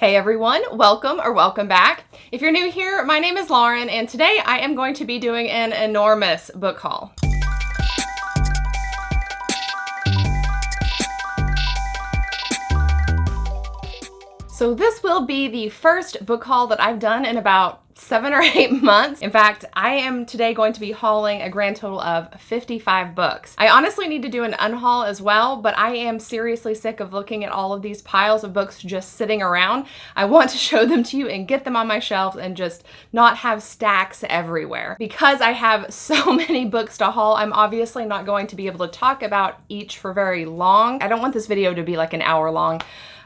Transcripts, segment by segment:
Hey everyone, welcome back. If you're new here, my name is Lauren, and today I am going to be doing an enormous book haul. So this will be the first book haul that I've done in about 7 or 8 months. In fact, I am today going to be hauling a grand total of 55 books. I honestly need to do an unhaul as well, but I am seriously sick of looking at all of these piles of books just sitting around. I want to show them to you and get them on my shelves and just not have stacks everywhere. Because I have so many books to haul, I'm obviously not going to be able to talk about each for very long. I don't want this video to be like an hour long.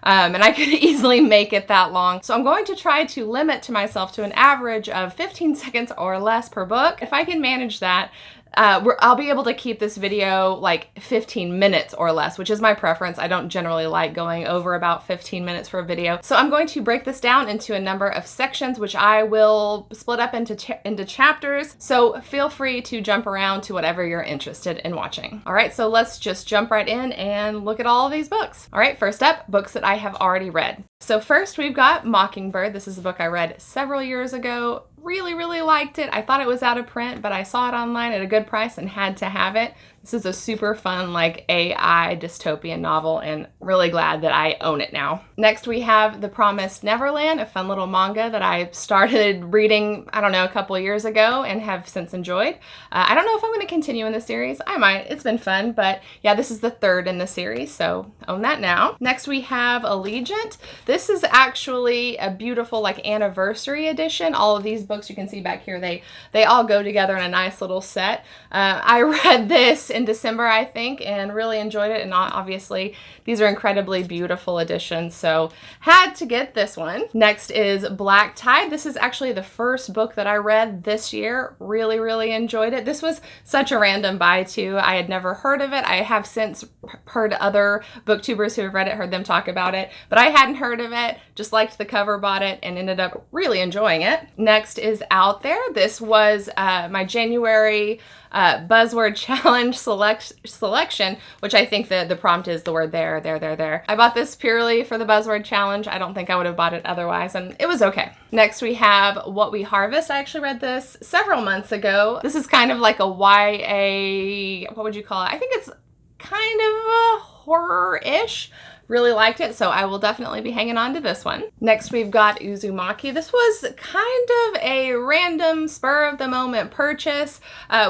And I could easily make it that long. So I'm going to try to limit to myself to an average of 15 seconds or less per book. If I can manage that, I'll be able to keep this video like 15 minutes or less, which is my preference. I don't generally like going over about 15 minutes for a video. So I'm going to break this down into a number of sections, which I will split up into chapters. So feel free to jump around to whatever you're interested in watching. All right, so let's just jump right in and look at all of these books. All right, first up, books that I have already read. So first we've got Mockingbird. This is a book I read several years ago. Really liked it. I thought it was out of print, but I saw it online at a good price and had to have it. This is a super fun like AI dystopian novel and really glad that I own it now. Next we have The Promised Neverland, a fun little manga that I started reading, I don't know, a couple of years ago and have since enjoyed. I don't know if I'm going to continue in the series. I might. It's been fun, but yeah, this is the third in the series, so own that now. Next we have Allegiant. This is actually a beautiful like anniversary edition. All of these books you can see back here, they all go together in a nice little set. I read this in December, I think, and really enjoyed it. And obviously, these are incredibly beautiful editions, so had to get this one. Next is Black Tide. This is actually the first book that I read this year. Really enjoyed it. This was such a random buy, too. I had never heard of it. I have since heard other booktubers who have read it, heard them talk about it, but I hadn't heard of it, just liked the cover, bought it, and ended up really enjoying it. Next is Out There. This was my January buzzword challenge selection, which I think the prompt is the word there. I bought this purely for the buzzword challenge. I don't think I would have bought it otherwise, and it was okay. Next we have What We Harvest. I actually read this several months ago. This is kind of like a YA, what would you call it? I think it's kind of a horror-ish. Really liked it, so I will definitely be hanging on to this one. Next, we've got Uzumaki. This was kind of a random, spur-of-the-moment purchase.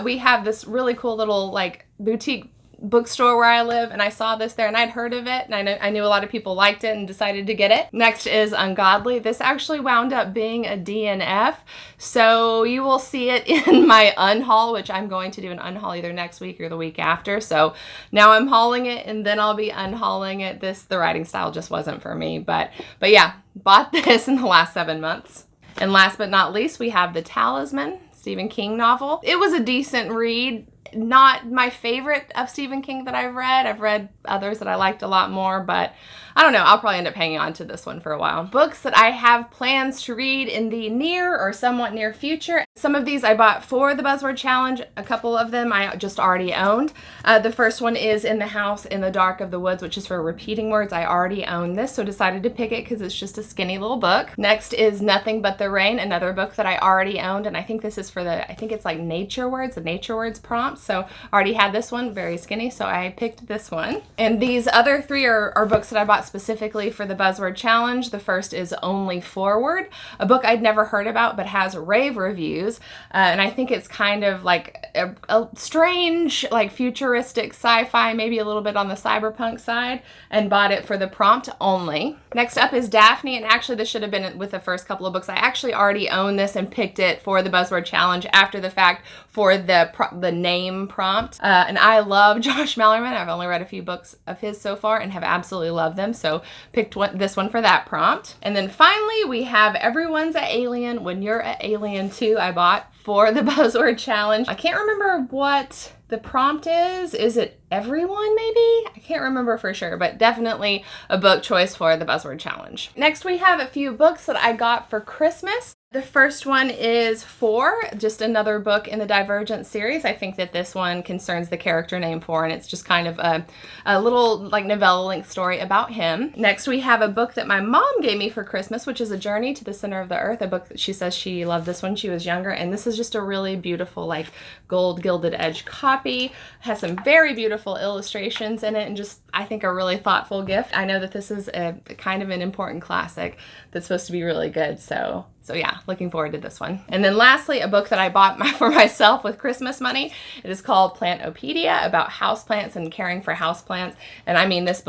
We have this really cool little like boutique bookstore where I live, and I saw this there and I'd heard of it, and I knew a lot of people liked it and decided to get it. Next is Ungodly. This actually wound up being a DNF, so you will see it in my unhaul, which I'm going to do an unhaul either next week or the week after. So now I'm hauling it and then I'll be unhauling it. The writing style just wasn't for me, but yeah, bought this in the last 7 months. And last but not least, we have The Talisman, Stephen King novel. It was a decent read. Not my favorite of Stephen King that I've read. I've read others that I liked a lot more, but I don't know. I'll probably end up hanging on to this one for a while. Books that I have plans to read in the near or somewhat near future. Some of these I bought for the Buzzword Challenge. A couple of them I just already owned. The first one is In the House in the Dark of the Woods, which is for repeating words. I already own this, so decided to pick it because it's just a skinny little book. Next is Nothing But the Rain, another book that I already owned, and I think this is for I think it's like nature words, the nature words prompt. So already had this one, very skinny, so I picked this one. And these other three are books that I bought specifically for the Buzzword Challenge. The first is Only Forward, a book I'd never heard about but has rave reviews, and I think it's kind of like a strange, like futuristic sci-fi, maybe a little bit on the cyberpunk side, and bought it for the prompt only. Next up is Daphne, and actually this should have been with the first couple of books. I actually already own this and picked it for the Buzzword Challenge after the fact for the name prompt. And I love Josh Malerman. I've only read a few books of his so far and have absolutely loved them, so picked this one for that prompt. And then finally we have Everyone's an Alien When You're an Alien Too. I bought for the Buzzword Challenge. I can't remember what the prompt is. Is it everyone maybe? I can't remember for sure, but definitely a book choice for the Buzzword Challenge. Next we have a few books that I got for Christmas. The first one is 4, just another book in the Divergent series. I think that this one concerns the character named 4, and it's just kind of a little like novella-length story about him. Next, we have a book that my mom gave me for Christmas, which is A Journey to the Center of the Earth, a book that she says she loved this when she was younger, and this is just a really beautiful like gold gilded edge copy. It has some very beautiful illustrations in it, and just I think a really thoughtful gift. I know that this is a kind of an important classic that's supposed to be really good, so yeah, looking forward to this one. And then lastly, a book that I bought for myself with Christmas money. It is called Plantopedia, about houseplants and caring for houseplants. And I mean, this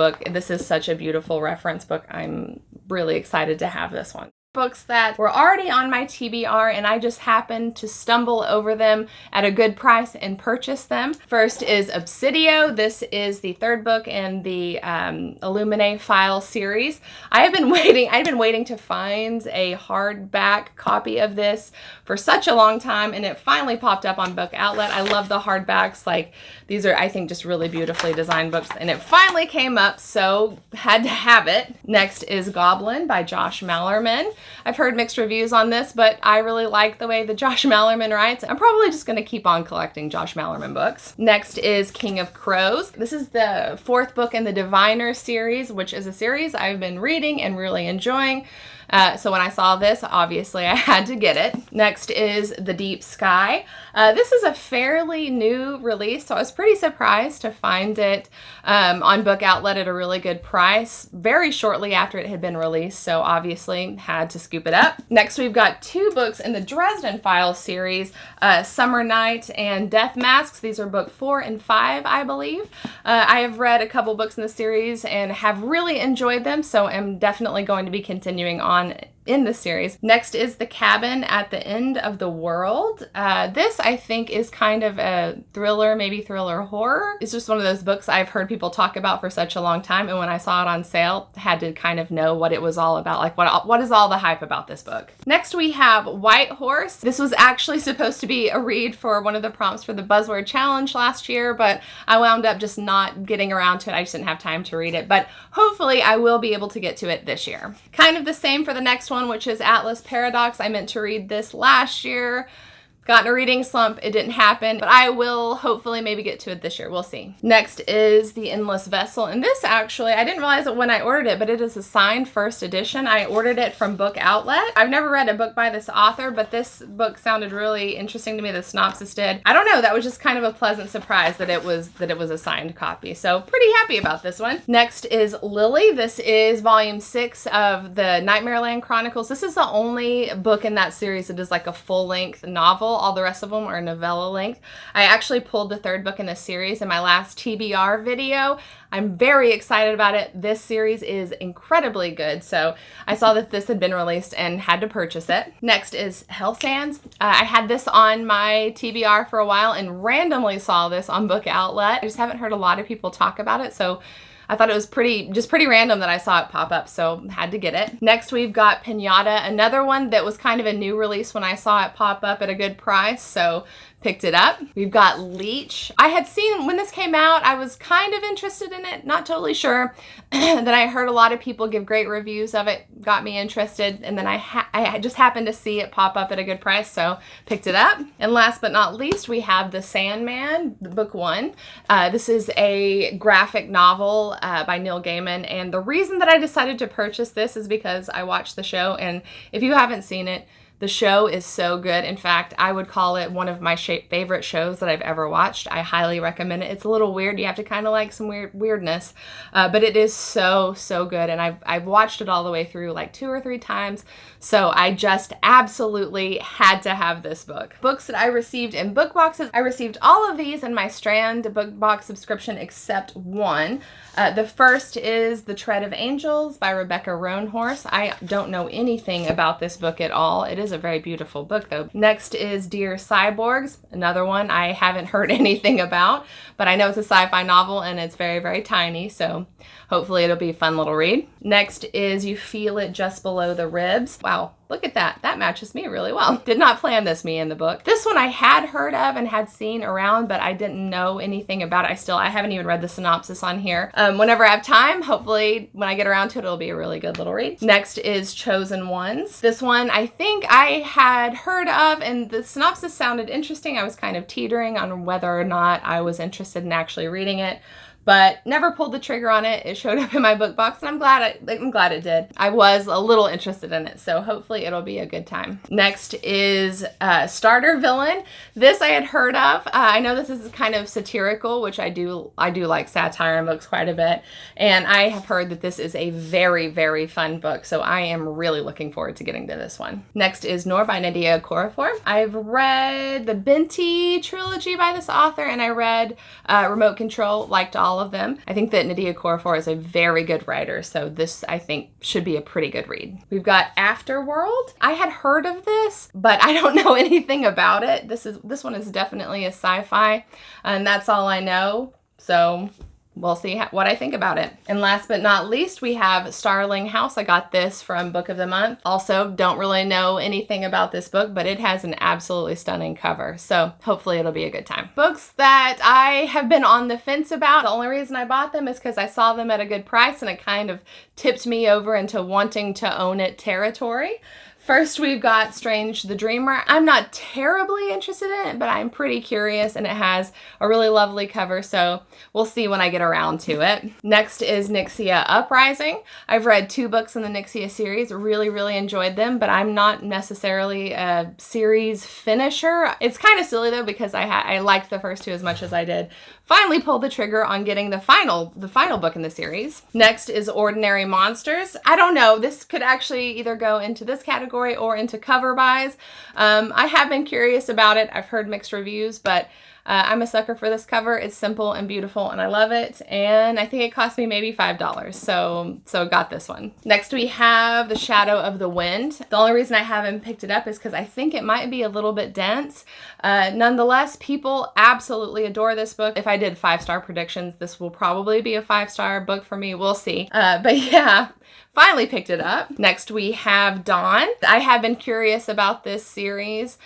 is such a beautiful reference book. I'm really excited to have this one. Books that were already on my TBR and I just happened to stumble over them at a good price and purchase them. First is Obsidio. This is the 3rd book in the Illuminae file series. I've been waiting to find a hardback copy of this for such a long time, and it finally popped up on Book Outlet. I love the hardbacks. Like, these are, I think, just really beautifully designed books, and it finally came up, so had to have it. Next is Goblin by Josh Malerman. I've heard mixed reviews on this, but I really like the way that Josh Malerman writes. I'm probably just going to keep on collecting Josh Malerman books. Next is King of Crows. This is the 4th book in the Diviner series, which is a series I've been reading and really enjoying. So when I saw this, obviously I had to get it. Next is The Deep Sky. This is a fairly new release, so I was pretty surprised to find it on Book Outlet at a really good price very shortly after it had been released, so obviously had to scoop it up. Next, we've got 2 books in the Dresden Files series, Summer Night and Death Masks. These are book 4 and 5, I believe. I have read a couple books in the series and have really enjoyed them, so I'm definitely going to be continuing on in this series. Next is The Cabin at the End of the World. This, I think, is kind of a thriller, maybe thriller horror. It's just one of those books I've heard people talk about for such a long time, and when I saw it on sale, had to kind of know what it was all about. Like, what is all the hype about this book? Next, we have White Horse. This was actually supposed to be a read for one of the prompts for the Buzzword Challenge last year, but I wound up just not getting around to it. I just didn't have time to read it, but hopefully I will be able to get to it this year. Kind of the same for the next one, which is Atlas Paradox. I meant to read this last year. Got in a reading slump, it didn't happen, but I will hopefully maybe get to it this year. We'll see. Next is The Endless Vessel, and this actually, I didn't realize it when I ordered it, but it is a signed first edition. I ordered it from Book Outlet. I've never read a book by this author, but this book sounded really interesting to me. The synopsis did. I don't know, that was just kind of a pleasant surprise that it was a signed copy. So pretty happy about this one. Next is Lily. This is volume 6 of the Nightmareland Chronicles. This is the only book in that series that is like a full-length novel. All the rest of them are novella length. I actually pulled the 3rd book in this series in my last TBR video. I'm very excited about it. This series is incredibly good, so I saw that this had been released and had to purchase it. Next is Hell Sands. I had this on my TBR for a while and randomly saw this on Book Outlet. I just haven't heard a lot of people talk about it, so I thought it was pretty random that I saw it pop up, so had to get it. Next, we've got Pinata, another one that was kind of a new release when I saw it pop up at a good price, so picked it up. We've got Leech. I had seen when this came out, I was kind of interested in it, not totally sure. Then I heard a lot of people give great reviews of it, got me interested, and then I just happened to see it pop up at a good price, so picked it up. And last but not least, we have The Sandman, book 1. This is a graphic novel by Neil Gaiman, and the reason that I decided to purchase this is because I watched the show, and if you haven't seen it, the show is so good. In fact, I would call it one of my favorite shows that I've ever watched. I highly recommend it. It's a little weird. You have to kind of like some weirdness, but it is so good. And I've watched it all the way through like 2 or 3 times. So I just absolutely had to have this book. Books that I received in book boxes. I received all of these in my Strand book box subscription except one. The first is The Tread of Angels by Rebecca Roanhorse. I don't know anything about this book at all. It is a very beautiful book though. Next is Dear Cyborgs, another one I haven't heard anything about, but I know it's a sci-fi novel and it's very tiny, so hopefully it'll be a fun little read. Next is You Feel It Just Below the Ribs. Wow, look at that. That matches me really well. Did not plan this me in the book. This one I had heard of and had seen around, but I didn't know anything about it. I haven't even read the synopsis on here. Whenever I have time, hopefully when I get around to it, it'll be a really good little read. Next is Chosen Ones. This one, I think I had heard of, and the synopsis sounded interesting. I was kind of teetering on whether or not I was interested in actually reading it, but never pulled the trigger on it. It showed up in my book box, and I'm glad it did. I was a little interested in it, so hopefully it'll be a good time. Next is Starter Villain. This I had heard of. I know this is kind of satirical, which I do like satire in books quite a bit, and I have heard that this is a very, very fun book, so I am really looking forward to getting to this one. Next is Noor by Nydia Okorafor. I've read the Binti trilogy by this author, and I read Remote Control, liked all of them. I think that Nydia Okorafor is a very good writer, so this I think should be a pretty good read. We've got Afterworld. I had heard of this, but I don't know anything about it. This one is definitely a sci-fi, and that's all I know. So we'll see what I think about it. And last but not least, we have Starling House. I got this from Book of the Month. Also, don't really know anything about this book, but it has an absolutely stunning cover. So hopefully it'll be a good time. Books that I have been on the fence about. The only reason I bought them is because I saw them at a good price, and it kind of tipped me over into wanting to own it territory. First, we've got Strange the Dreamer. I'm not terribly interested in it, but I'm pretty curious, and it has a really lovely cover, so we'll see when I get around to it. Next is Nixia Uprising. I've read 2 books in the Nixia series, really, really enjoyed them, but I'm not necessarily a series finisher. It's kind of silly, though, because I liked the first 2 as much as I did finally pulled the trigger on getting the final book in the series. Next is Ordinary Monsters. I don't know, this could actually either go into this category or into cover buys. I have been curious about it. I've heard mixed reviews, but I'm a sucker for this cover. It's simple and beautiful, and I love it. And I think it cost me maybe $5, so got this one. Next we have The Shadow of the Wind. The only reason I haven't picked it up is because I think it might be a little bit dense. Nonetheless, people absolutely adore this book. If I did 5-star predictions, this will probably be a 5-star book for me. We'll see. But yeah. Finally picked it up. Next we have Dawn. I have been curious about this series.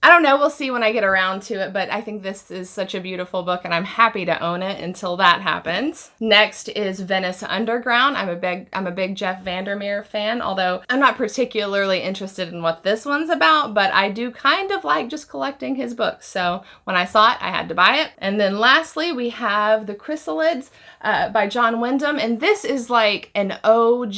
I don't know, we'll see when I get around to it, but I think this is such a beautiful book, and I'm happy to own it until that happens. Next is Venice Underground. I'm a big Jeff Vandermeer fan, although I'm not particularly interested in what this one's about, but I do kind of like just collecting his books. So when I saw it, I had to buy it. And then lastly, we have The Chrysalids by John Wyndham, and this is like an OG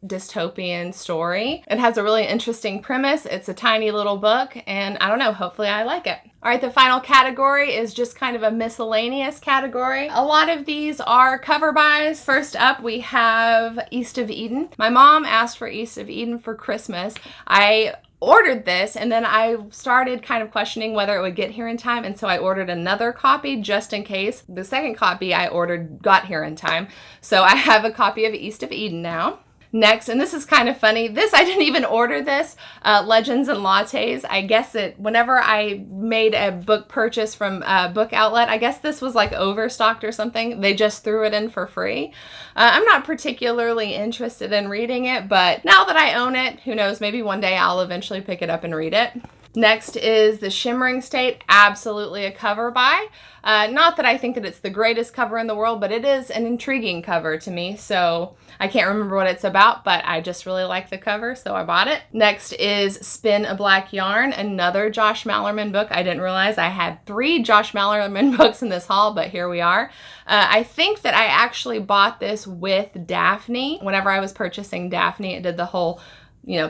dystopian story. It has a really interesting premise. It's a tiny little book, and I don't know, hopefully I like it. All right, the final category is just kind of a miscellaneous category. A lot of these are cover buys. First up, we have East of Eden. My mom asked for East of Eden for Christmas. I ordered this, and then I started kind of questioning whether it would get here in time, and so I ordered another copy just in case. The second copy I ordered got here in time, so I have a copy of East of Eden now. Next, and this is kind of funny, I didn't even order this, Legends and Lattes. I guess whenever I made a book purchase from a book outlet, I guess this was like overstocked or something. They just threw it in for free. I'm not particularly interested in reading it, but now that I own it, who knows, maybe one day I'll eventually pick it up and read it. Next is The Shimmering State, absolutely a cover buy. Not that I think that it's the greatest cover in the world, but it is an intriguing cover to me, so I can't remember what it's about, but I just really like the cover, so I bought it. Next is Spin a Black Yarn, another Josh Malerman book. I didn't realize I had 3 Josh Malerman books in this haul, but here we are. I think that I actually bought this with Daphne. Whenever I was purchasing Daphne, it did the whole,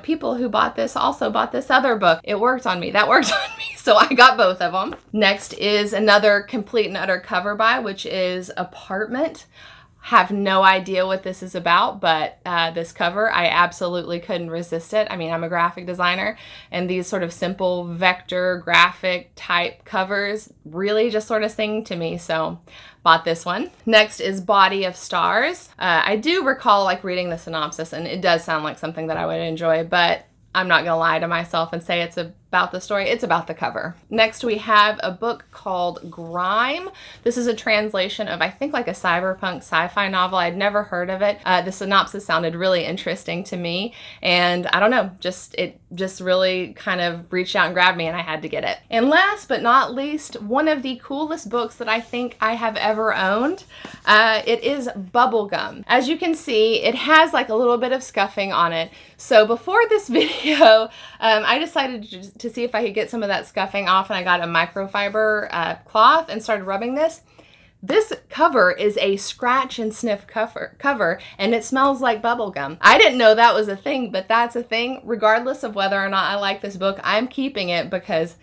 people who bought this also bought this other book. It worked on me. That worked on me. So I got both of them. Next is another complete and utter cover buy, which is Apartment. Have no idea what this is about, but this cover, I absolutely couldn't resist it. I mean, I'm a graphic designer, and these sort of simple vector graphic type covers really just sort of sing to me, so bought this one. Next is Body of Stars. I do recall reading the synopsis, and it does sound like something that I would enjoy, but I'm not gonna lie to myself and say it's a about the story. It's about the cover. Next, we have a book called Grime. This is a translation of, I think, like a cyberpunk sci-fi novel. I'd never heard of it. The synopsis sounded really interesting to me, and I don't know, it just really kind of reached out and grabbed me, and I had to get it. And last but not least, one of the coolest books that I think I have ever owned. It is Bubblegum. As you can see, it has like a little bit of scuffing on it. So before this video, I decided to see if I could get some of that scuffing off, and I got a microfiber cloth and started rubbing this. This cover is a scratch and sniff cover, and it smells like bubblegum. I didn't know that was a thing, but that's a thing. Regardless of whether or not I like this book, I'm keeping it because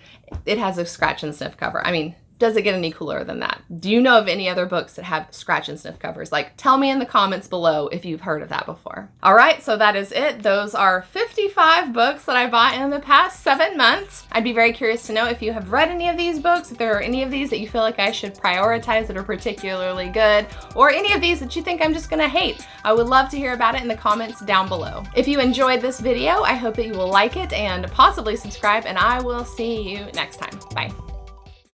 it has a scratch and sniff cover. I mean, does it get any cooler than that? Do you know of any other books that have scratch and sniff covers? Like, tell me in the comments below if you've heard of that before. All right, so that is it. Those are 55 books that I bought in the past 7 months. I'd be very curious to know if you have read any of these books, if there are any of these that you feel like I should prioritize that are particularly good, or any of these that you think I'm just gonna hate. I would love to hear about it in the comments down below. If you enjoyed this video, I hope that you will like it and possibly subscribe, and I will see you next time. Bye.